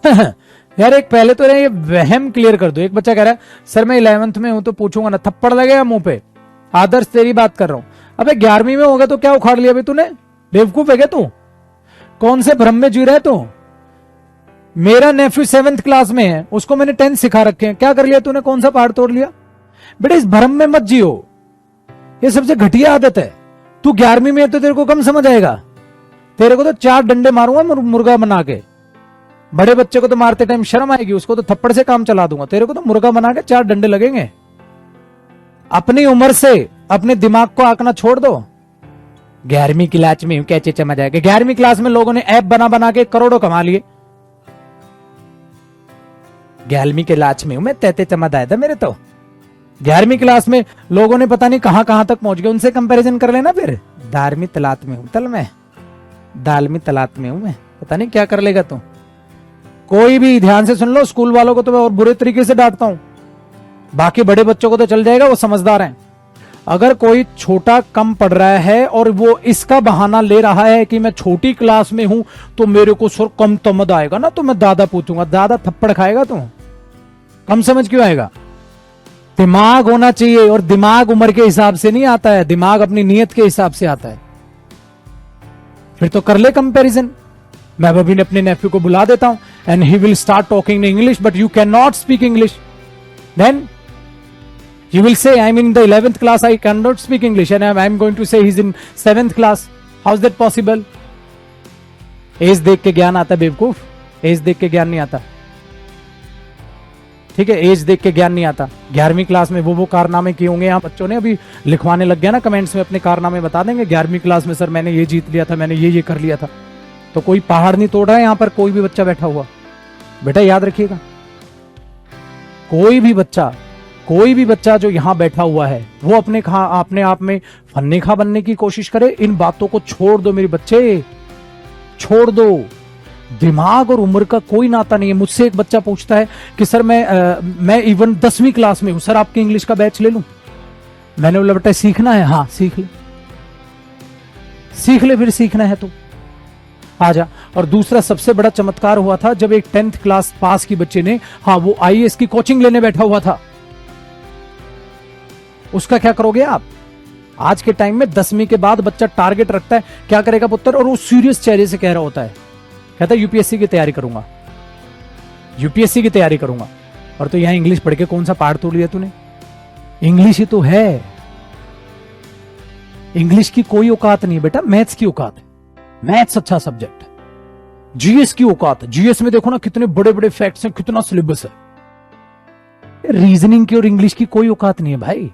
यार एक पहले तो ये वहम क्लियर कर दो। एक बच्चा कह रहा है सर मैं 11th में हूं तो पूछूंगा ना, थप्पड़ लगेगा मुंह पे। आदर्श तेरी बात कर रहा हूं। अबे 11वीं में होगा तो क्या उखाड़ लिया भाई तूने? बेवकूफ है क्या तू? कौन से भ्रम में जी रहा है तू? मेरा नेफ्यू 7th क्लास में है, उसको मैंने 10th सिखा रखे हैं। क्या कर लिया तूने? कौन सा पहाड़ तोड़ लिया? बेटा इस भ्रम में मत जियो, ये सबसे घटिया आदत है। तू 11वीं में है तो तेरे को कम समझ आएगा। तेरे को तो 4 डंडे मारूंगा मुर्गा बना के। बड़े बच्चे को तो मारते टाइम शर्म आएगी, उसको तो थप्पड़ से काम चला दूंगा। तेरे को तो मुर्गा बना के 4 डंडे लगेंगे। अपनी उम्र से अपने दिमाग को आंकना छोड़ दो। 11वीं क्लास में कैसे समझ आएगा? 11वीं क्लास में लोगों ने ऐप बना बना के करोड़ों कमा लिए। 11वीं क्लास में हूं मैं, तैते चमक आया था मेरे तो। 11वीं क्लास में लोगों ने पता नहीं कहां कहां तक पहुंच गए। उनसे कंपैरिजन कर लेना फिर। 12वीं तलात में हूं तल मैं, 12वीं तलात में हूं मैं, पता नहीं क्या कर लेगा तू। कोई भी ध्यान से सुन लो, स्कूल वालों को तो मैं और बुरे तरीके से डांटता हूं, बाकी बड़े बच्चों को तो चल जाएगा, वो समझदार हैं। अगर कोई छोटा कम पढ़ रहा है और वो इसका बहाना ले रहा है कि मैं छोटी क्लास में हूं तो मेरे को सुर कम तमद आएगा ना, तो मैं दादा पूछूंगा। दादा थप्पड़ खाएगा तू? कम समझ क्यों आएगा? दिमाग होना चाहिए, और दिमाग उम्र के हिसाब से नहीं आता है, दिमाग अपनी नीयत के हिसाब से आता है। फिर तो कर ले कंपैरिजन। मैं अभी अपने नेफ्यू को बुला देता हूं and he will start talking in English, but you can not speak English. Then you will say I'm in the 11th class, I cannot speak English, and I'm going to say he's in 7th class. How's that possible? एज देख के ज्ञान आता है बेवकूफ, as देख के ज्ञान नहीं आता। ठीक है, एज देख के ज्ञान नहीं आता। 11वीं क्लास में वो कारनामे किए होंगे। यहाँ बच्चों ने अभी लिखवाने लग गया ना, कमेंट्स में अपने कारनामे बता देंगे। 11वीं क्लास में सर मैंने ये जीत लिया था, मैंने ये कर लिया था। तो कोई पहाड़ नहीं तोड़ रहा है यहाँ पर कोई भी बच्चा बैठा हुआ। बेटा याद रखिएगा, कोई भी बच्चा जो यहां बैठा हुआ है वो अपने आप में फन्नेखा बनने की कोशिश करे। इन बातों को छोड़ दो मेरे बच्चे, छोड़ दो। दिमाग और उम्र का कोई नाता नहीं है। मुझसे एक बच्चा पूछता है कि सर मैं इवन 10वीं क्लास में हूं, सर आपके इंग्लिश का बैच ले लूं? मैंने बोला बेटा सीखना है? हाँ सीख ले, फिर सीखना है तो आजा। और दूसरा सबसे बड़ा चमत्कार हुआ था जब एक 10th क्लास पास की बच्चे ने, हाँ वो IAS की कोचिंग लेने बैठा हुआ था। उसका क्या करोगे आप? आज के टाइम में 10वीं के बाद बच्चा टारगेट रखता है, क्या करेगा पुत्र, और वो सीरियस चेहरे से कह रहा होता है, कहता है यूपीएससी की तैयारी करूंगा, यूपीएससी की तैयारी करूंगा। और तो यहां इंग्लिश पढ़ के कौन सा पहाड़ तोड़ लिया तूने? इंग्लिश ही तो है, इंग्लिश की कोई औकात नहीं बेटा, मैथ्स की औकात है। मैथ्स अच्छा सब्जेक्ट है। जीएस की औकात है, जीएस में देखो ना कितने बड़े बड़े फैक्ट्स हैं, कितना सिलेबस है। रीजनिंग की और इंग्लिश की कोई औकात नहीं है भाई।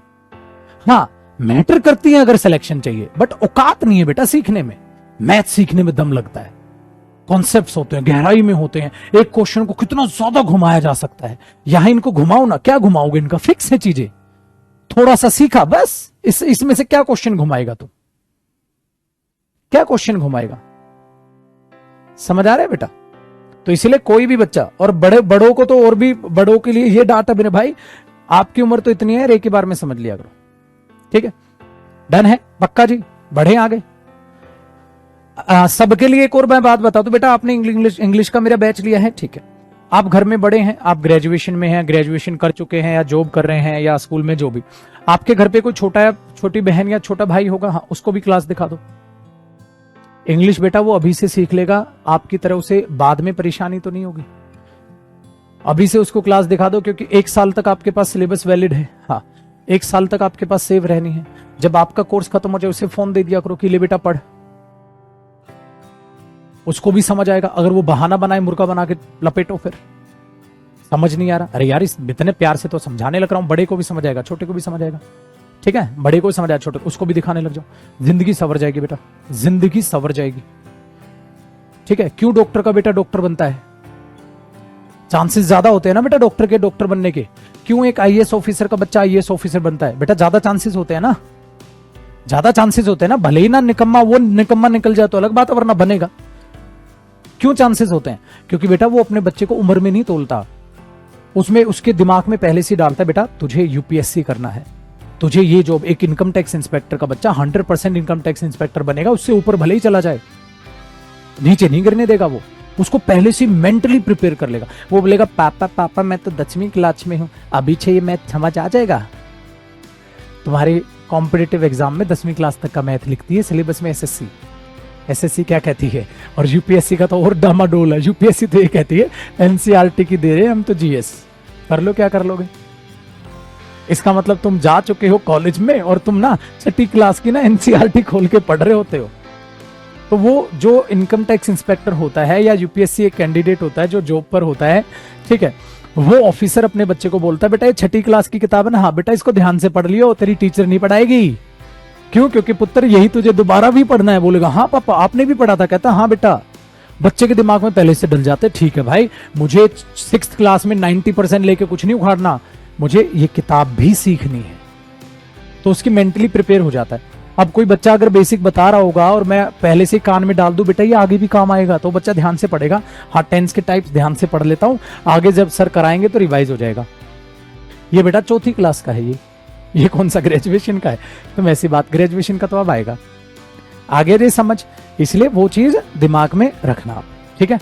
हाँ मैटर करती है अगर सिलेक्शन चाहिए, बट औकात नहीं है बेटा सीखने में। मैथ सीखने में दम लगता है, कॉन्सेप्ट्स होते हैं, गहराई में होते हैं। एक क्वेश्चन को कितना ज्यादा घुमाया जा सकता है। यहां इनको घुमाओ ना, क्या घुमाओगे? इनका फिक्स है चीजें, थोड़ा सा सीखा बस, इसमें से क्या क्वेश्चन घुमाएगा तू? क्या क्वेश्चन घुमाएगा? समझ आ रहा है बेटा? तो इसलिए कोई भी बच्चा, और बड़ों को तो और भी, बड़ों के लिए ये डाटा मेरे भाई, आपकी उम्र तो इतनी है, एक ही बार में समझ लिया करो। ठीक है, डन है, पक्का जी, बढ़े आगे। सबके लिए एक और मैं बात बता दूं बेटा, आपने इंग्लिश का मेरा बैच लिया है, ठीक है, आप घर में बड़े हैं, आप ग्रेजुएशन में हैं, ग्रेजुएशन कर चुके हैं या जॉब कर रहे हैं या स्कूल में जो भी, आपके घर पे कोई छोटा या छोटी बहन या छोटा भाई होगा, हाँ उसको भी क्लास दिखा दो। इंग्लिश बेटा वो अभी से सीख लेगा, आपकी तरह उसे बाद में परेशानी तो नहीं होगी। अभी से उसको क्लास दिखा दो, क्योंकि 1 साल तक आपके पास सिलेबस वैलिड है। हाँ 1 साल तक आपके पास सेव रहनी है। जब आपका कोर्स खत्म हो जाए उसे फोन दे दिया करो कि ले बेटा पढ़, उसको भी समझ आएगा। अगर वो बहाना बनाए मुर्गा बना के लपेटो, फिर समझ नहीं आ रहा, अरे यार इतने प्यार से तो समझाने लग रहा हूं, बड़े को भी समझ आएगा, छोटे को भी समझ आएगा। ठीक है, बड़े को भी समझ आएगा, छोटे उसको भी दिखाने लग जाओ, जिंदगी सवर जाएगी बेटा, जिंदगी सवर जाएगी। ठीक है, क्यों डॉक्टर का बेटा डॉक्टर बनता है? चांसेस ज्यादा होते हैं ना बेटा डॉक्टर के, डॉक्टर बनने के। क्यों एक आईएएस ऑफिसर का बच्चा आईएएस ऑफिसर बनता है? बेटा ज्यादा चांसेस होते हैं ना, ज्यादा चांसेस होते हैं ना। भले ही ना निकम्मा, वो निकम्मा निकल जाए तो अलग बात है, वरना बनेगा। क्यों चांसेस होते हैं? क्योंकि बेटा वो अपने बच्चे को उम्र में नहीं तोलता, उसमें उसके दिमाग में पहले से डालता है बेटा तुझे यूपीएससी करना है, तुझे ये जॉब। एक इनकम टैक्स इंस्पेक्टर का बच्चा 100% इनकम टैक्स इंस्पेक्टर बनेगा, उससे ऊपर भले ही चला जाए, नीचे नहीं गिरने देगा वो। उसको पहले से मेंटली प्रिपेयर कर लेगा। वो बोलेगा पापा पापा मैं तो 10वीं क्लास में हूँ, अभी से ये मैथ समझ आ जाएगा। तुम्हारे कॉम्पिटिटिव एग्जाम में 10वीं क्लास तक का मैथ लिखती है सिलेबस में एसएससी। एसएससी क्या कहती है, और यूपीएससी का तो और डामाडोल है। यूपीएससी तो ये कहती है एनसीईआरटी की दे रहे हम तो जीएस, कर लो क्या कर लोगे। इसका मतलब तुम जा चुके हो कॉलेज में और तुम ना 6ठी क्लास की ना एनसीईआरटी खोल के पढ़ रहे होते हो। तो वो जो इनकम टैक्स इंस्पेक्टर होता है या यूपीएससी एक कैंडिडेट होता है जो जॉब पर होता है, ठीक है, वो ऑफिसर अपने बच्चे को बोलता है बेटा ये 6ठी क्लास की किताब है ना, हाँ बेटा इसको ध्यान से पढ़ लियो, तेरी टीचर नहीं पढ़ाएगी। क्यों? क्योंकि पुत्र यही तुझे दोबारा भी पढ़ना है। बोलेगा हाँ पापा आपने भी पढ़ा था, कहता हाँ बेटा। बच्चे के दिमाग में पहले से डल जाते, ठीक है भाई मुझे 6th क्लास में 90% लेके कुछ नहीं उखाड़ना, मुझे ये किताब भी सीखनी है। तो उसकी मेंटली प्रिपेयर हो जाता है। अब कोई बच्चा अगर बेसिक बता रहा होगा और मैं पहले से कान में डाल दूं बेटा ये आगे भी काम आएगा, तो बच्चा ध्यान से पढ़ेगा। हाँ टेंस के टाइप्स ध्यान से पढ़ लेता हूं, आगे जब सर कराएंगे तो रिवाइज हो जाएगा। ये बेटा 4th क्लास का है, ये कौन सा ग्रेजुएशन का है। तो ऐसी बात ग्रेजुएशन का तो अब आएगा, आगे दे समझ, इसलिए वो चीज दिमाग में रखना आप, ठीक है।